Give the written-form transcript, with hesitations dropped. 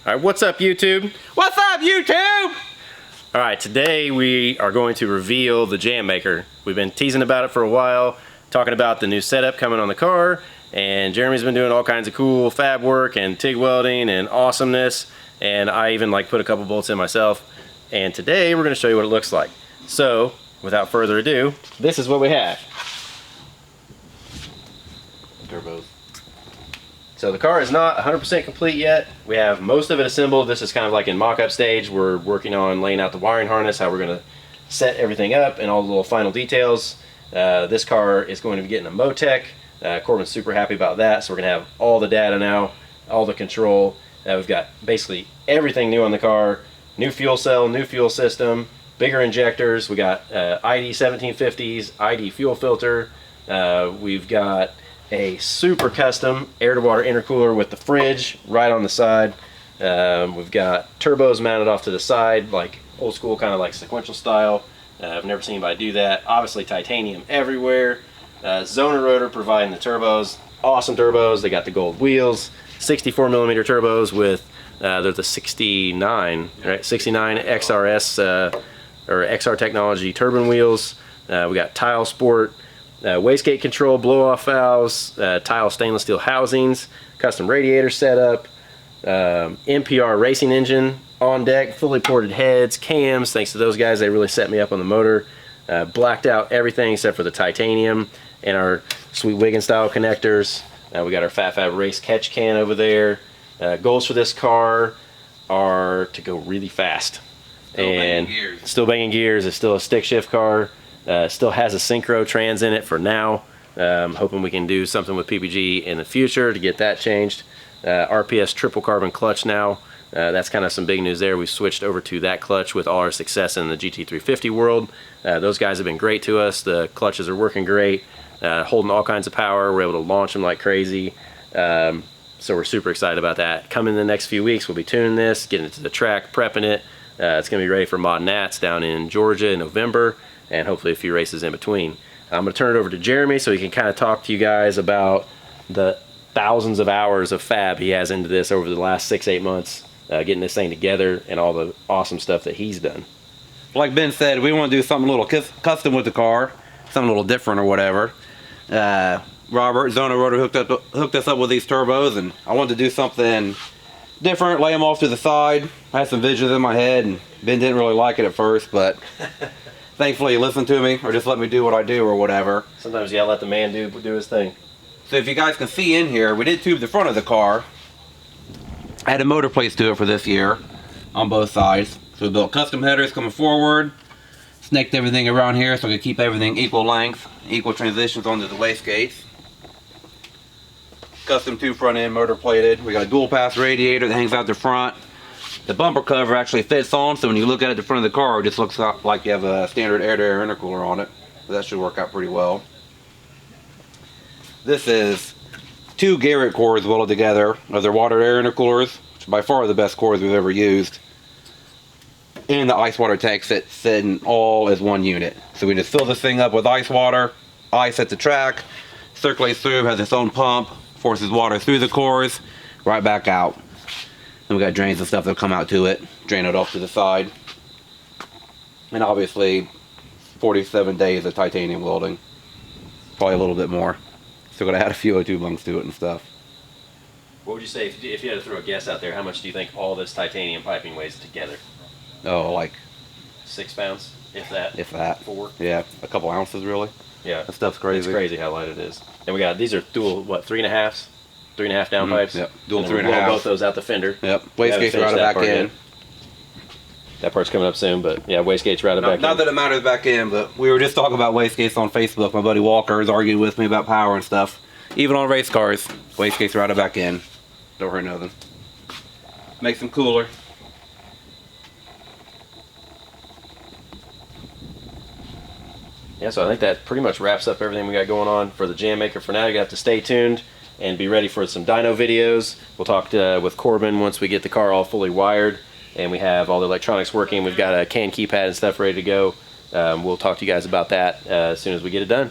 All right, what's up, YouTube? What's up, YouTube? All right, today we are going to reveal the Jam Maker. We've been teasing about it for a while, talking about the new setup coming on the car, and Jeremy's been doing all kinds of cool fab work and TIG welding and awesomeness, and I even put a couple bolts in myself. And today we're going to show you what it looks like. So, without further ado, this is what we have. Turbos. So the car is not 100% complete yet. We have most of it assembled. This is kind of like in mock-up stage. We're working on laying out the wiring harness, how we're going to set everything up, and all the little final details. This car is going to be getting a Motec. Corbin's super happy about that, so we're going to have all the data now, all the control. We've got basically everything new on the car. New fuel cell, new fuel system, bigger injectors. We got ID 1750s, ID fuel filter. We've got a super custom air-to-water intercooler with the fridge right on the side. We've got turbos mounted off to the side, like old school, kind of like sequential style. I've never seen anybody do that. Obviously titanium everywhere. Zoner rotor providing the turbos. Awesome turbos. They got the gold wheels, 64mm turbos with they're the 69, right? 69 XRS or XR technology turbine wheels. We got tile sport. Wastegate control, blow-off valves, tile stainless steel housings, custom radiator setup, NPR racing engine on deck, fully ported heads, cams. Thanks to those guys, they really set me up on the motor. Blacked out everything except for the titanium and our sweet Wiggins style connectors. We got our Fab race catch can over there. Goals for this car are to go really fast. Still banging gears. It's still a stick shift car. Still has a synchro trans in it for now. Hoping we can do something with PPG in the future to get that changed. RPS triple carbon clutch now. That's kind of some big news there. We switched over to that clutch with all our success in the GT350 world. Those guys have been great to us. The clutches are working great, holding all kinds of power. We're able to launch them like crazy. So we're super excited about that. Coming in the next few weeks, we'll be tuning this, getting it to the track, prepping it. It's going to be ready for Mod Nats down in Georgia in November, and hopefully a few races in between. I'm going to turn it over to Jeremy so he can kind of talk to you guys about the thousands of hours of fab he has into this over the last 6-8 months, getting this thing together and all the awesome stuff that he's done. Like Ben said, we want to do something a little custom with the car, something a little different or whatever. Robert, Zoner Rotor, hooked us up with these turbos, and I wanted to do something different, lay them off to the side. I had some visions in my head, and Ben didn't really like it at first, but thankfully he listened to me, or just let me do what I do or whatever. Sometimes you gotta let the man do his thing. So if you guys can see in here, we did tube the front of the car. I had a motor place to it for this year on both sides. So we built custom headers coming forward, snaked everything around here so we could keep everything equal length, equal transitions onto the wastegates. Custom tube front end, motor plated. We got a dual pass radiator that hangs out the front. The bumper cover actually fits on, so when you look at it the front of the car, it just looks like you have a standard air-to-air intercooler on it. So that should work out pretty well. This is 2 Garrett cores welded together of their water-air intercoolers, which are by far the best cores we've ever used. And the ice water tank sitting all as one unit. So we just fill this thing up with ice water, ice at the track, circulates through, has its own pump, forces water through the cores, right back out. And we got drains and stuff that come out to it, drain it off to the side. And obviously 47 days of titanium welding, probably a little bit more. Still gotta add a few O2 bunks to it and stuff. What would you say, if you had to throw a guess out there, how much do you think all this titanium piping weighs together? Oh, like 6 pounds, if that. If that. 4. Yeah, a couple ounces really. Yeah, that stuff's crazy. It's crazy how light it is. And we got, these are dual, what, 3.5s? 3.5 downpipes? Yep, dual 3.5. Both those out the fender. Yep, wastegates routed back in. That part's coming up soon, but yeah, wastegates routed back in. Not that it matters back in, but we were just talking about wastegates on Facebook. My buddy Walker is arguing with me about power and stuff. Even on race cars, wastegates routed back in. Don't hurt nothing. Makes them cooler. Yeah, so I think that pretty much wraps up everything we got going on for the Jam Maker for now. You have to stay tuned and be ready for some dyno videos. We'll talk with Corbin once we get the car all fully wired and we have all the electronics working. We've got a CAN keypad and stuff ready to go. We'll talk to you guys about that as soon as we get it done.